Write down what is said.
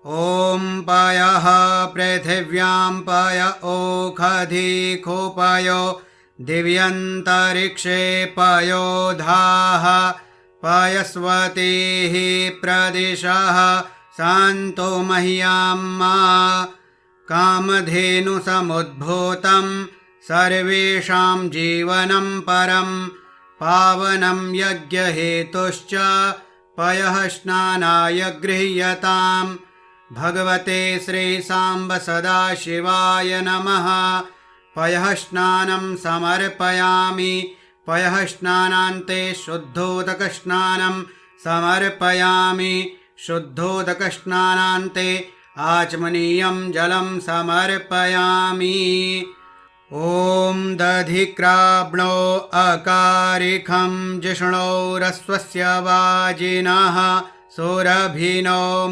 ॐ पयः पृथिव्यां पय ओखधिखोपयो दिव्यन्तरिक्षे पयोधाः पयस्वतीः प्रदिशः सन्तु मह्यं कामधेनुसमुद्भूतं सर्वेषां जीवनं परं पावनं यज्ञहेतुश्च पयः स्नानाय गृह्यताम्। भगवते श्रीसाम्ब सदाशिवाय नमः। पयः स्नानं समर्पयामि। पयः स्नानान्ते शुद्धोदकस्नानं समर्पयामि। शुद्धोदकस्नानान्ते आचमनीयं जलं समर्पयामि। ॐ दधिक्राब्णो अकारिखं जिष्णोरस्वस्य वाजिनः सुरभिनो